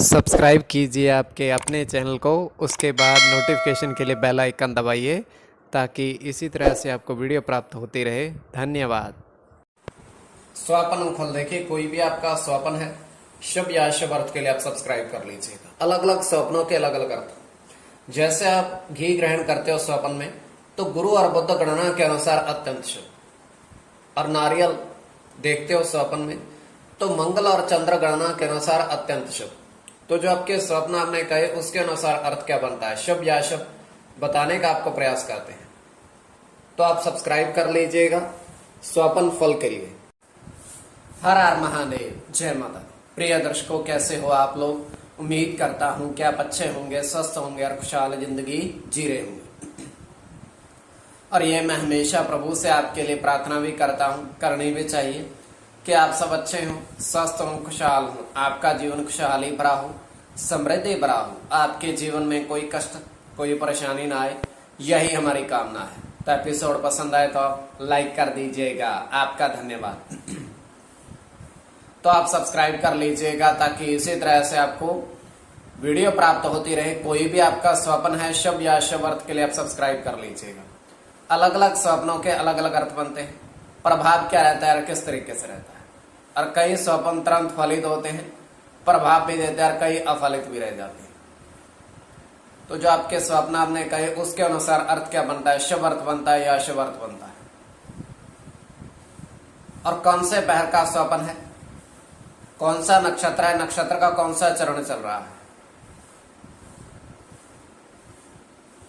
Subscribe कीजिए आपके अपने चैनल को, उसके बाद नोटिफिकेशन के लिए बेल आइकन दबाइए ताकि इसी तरह से आपको वीडियो प्राप्त होती रहे। धन्यवाद। स्वपन फल देखिए, कोई भी आपका स्वपन है शुभ या अशुभ अर्थ के लिए आप सब्सक्राइब कर लीजिएगा। अलग अलग स्वप्नों के अलग अलग अर्थ। जैसे आप घी ग्रहण करते हो स्वपन में, तो गुरु और बुध गणना के अनुसार अत्यंत शुभ। और नारियल देखते हो स्वपन में, तो मंगल और चंद्र गणना के अनुसार अत्यंत शुभ। तो जो आपके स्वप्न आपने कहे उसके अनुसार अर्थ क्या बनता है, शुभ या अशुभ, बताने का आपको प्रयास करते हैं। तो आप सब्सक्राइब कर लीजिएगा स्वपन फल के लिए। हर हर महादेव, जय माता दी। प्रिय दर्शकों, कैसे हो आप लोग? उम्मीद करता हूं कि आप अच्छे होंगे, स्वस्थ होंगे और खुशहाल जिंदगी जी रहे होंगे। और ये मैं हमेशा प्रभु से आपके लिए प्रार्थना भी करता हूं, करनी भी चाहिए कि आप सब अच्छे हों, स्वस्थ हों, खुशहाल हों, आपका जीवन खुशहाली भरा हो, समृद्धि भरा हो, आपके जीवन में कोई कष्ट कोई परेशानी ना आए, यही हमारी कामना है। तो एपिसोड पसंद आए तो लाइक कर दीजिएगा, आपका धन्यवाद। तो आप सब्सक्राइब कर लीजिएगा ताकि इसी तरह से आपको वीडियो प्राप्त होती रहे। कोई भी आपका स्वप्न है शुभ या अशुभ अर्थ के लिए आप सब्सक्राइब कर लीजिएगा। अलग अलग स्वप्नों के अलग अलग अर्थ बनते हैं, प्रभाव क्या रहता है और किस तरीके से रहता है। और कई स्वप्न तुरंत फलित होते हैं, प्रभाव भी देते हैं, और कई अफलित भी रह जाते हैं। तो जो आपके स्वप्न आपने कहे उसके अनुसार अर्थ क्या बनता है, शुभ अर्थ बनता है या अशुभ अर्थ बनता है। और कौन से पहर का स्वप्न है, कौन सा नक्षत्र है, नक्षत्र का कौन सा चरण चल रहा है।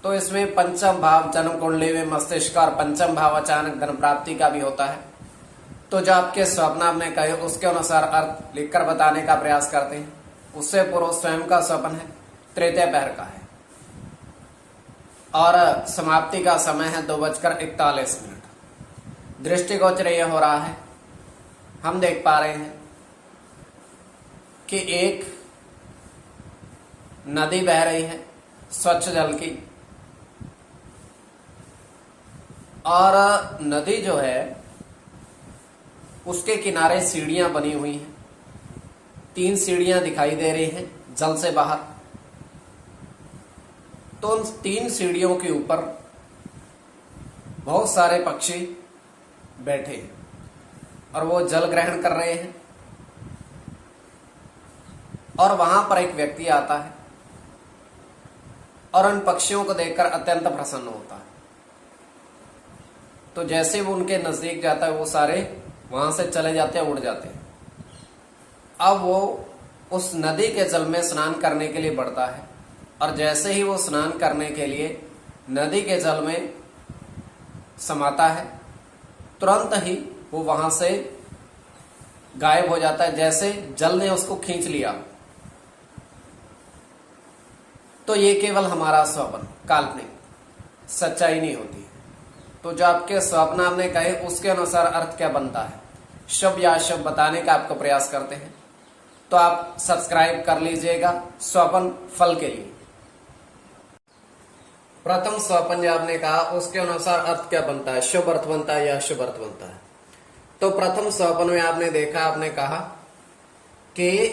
तो इसमें पंचम भाव जन्म कुंडली में मस्तिष्क और पंचम भाव अचानक धन प्राप्ति का भी होता है। तो जो आपके स्वप्न आपने कहे उसके अनुसार अर्थ लिखकर बताने का प्रयास करते हैं। उससे पूर्व स्वयं का स्वप्न है, तृतीय पहर का है और समाप्ति का समय है 2:41। दृष्टिगोचर यह हो रहा है, हम देख पा रहे हैं कि एक नदी बह रही है स्वच्छ जल की, और नदी जो है उसके किनारे सीढ़ियां बनी हुई हैं। 3 सीढ़ियां दिखाई दे रही हैं जल से बाहर। तो उन 3 सीढ़ियों के ऊपर बहुत सारे पक्षी बैठे हैं और वो जल ग्रहण कर रहे हैं। और वहां पर एक व्यक्ति आता है और उन पक्षियों को देखकर अत्यंत प्रसन्न होता है। तो जैसे वो उनके नजदीक जाता है, वो सारे वहां से चले जाते हैं, उड़ जाते हैं। अब वो उस नदी के जल में स्नान करने के लिए बढ़ता है, और जैसे ही वो स्नान करने के लिए नदी के जल में समाता है, तुरंत ही वो वहां से गायब हो जाता है, जैसे जल ने उसको खींच लिया। तो ये केवल हमारा स्वप्न, काल्पनिक, सच्चाई नहीं होती। तो जो आपके स्वप्न आपने कहे उसके अनुसार अर्थ क्या बनता है, शुभ या अशुभ, बताने का आपको प्रयास करते हैं। तो आप सब्सक्राइब कर लीजिएगा स्वप्न फल के लिए। प्रथम स्वप्न जो आपने कहा उसके अनुसार अर्थ क्या बनता है, शुभ अर्थ बनता है या अशुभ अर्थ बनता है। तो प्रथम स्वप्न में आपने देखा, आपने कहा कि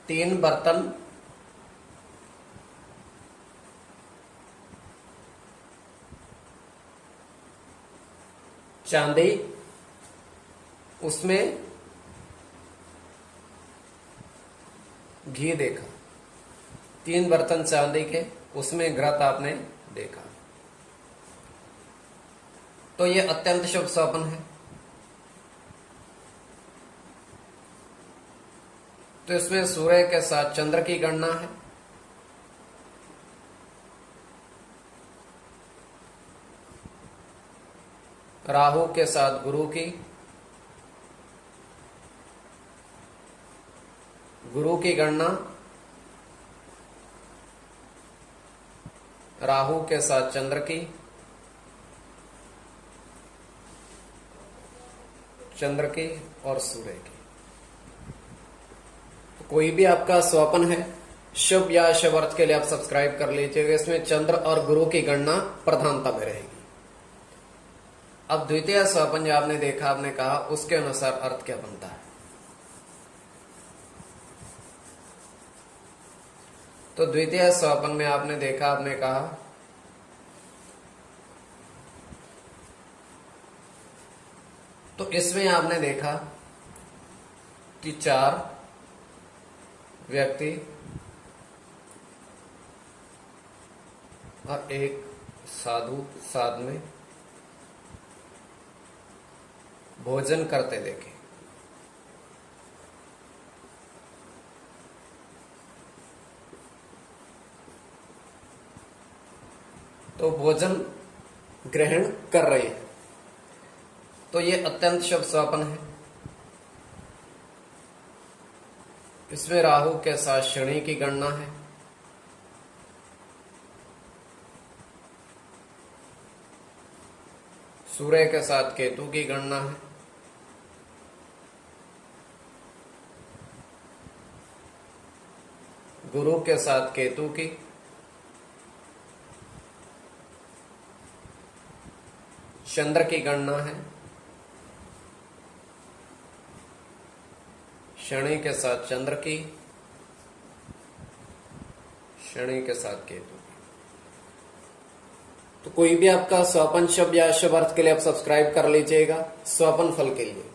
3 बर्तन चांदी, उसमें घी देखा। 3 बर्तन चांदी के, उसमें घृत आपने देखा। तो ये अत्यंत शुभ स्वप्न है। तो इसमें सूर्य के साथ चंद्र की गणना है, राहु के साथ गुरु की गणना, राहु के साथ चंद्र की, चंद्र की और सूर्य की। तो कोई भी आपका स्वप्न है शुभ या अशुभ अर्थ के लिए आप सब्सक्राइब कर लीजिएगा। इसमें चंद्र और गुरु की गणना प्रधानता में रहेगी। अब द्वितीय स्वप्न जो आपने देखा, आपने कहा उसके अनुसार अर्थ क्या बनता है। तो द्वितीय स्वपन में आपने देखा, आपने कहा तो इसमें आपने देखा कि 4 व्यक्ति और एक साधु साथ में भोजन करते देखे। तो भोजन ग्रहण कर रहे हैं, तो ये अत्यंत शुभ स्वप्न है। इसमें राहु के साथ शनि की गणना है। सूर्य के साथ केतु की गणना है। गुरु के साथ केतु की, चंद्र की गणना है। शनि के साथ चंद्र की, शनि के साथ केतु की। तो कोई भी आपका स्वपन शुभ या शुभ अर्थ के लिए आप सब्सक्राइब कर लीजिएगा स्वपन फल के लिए।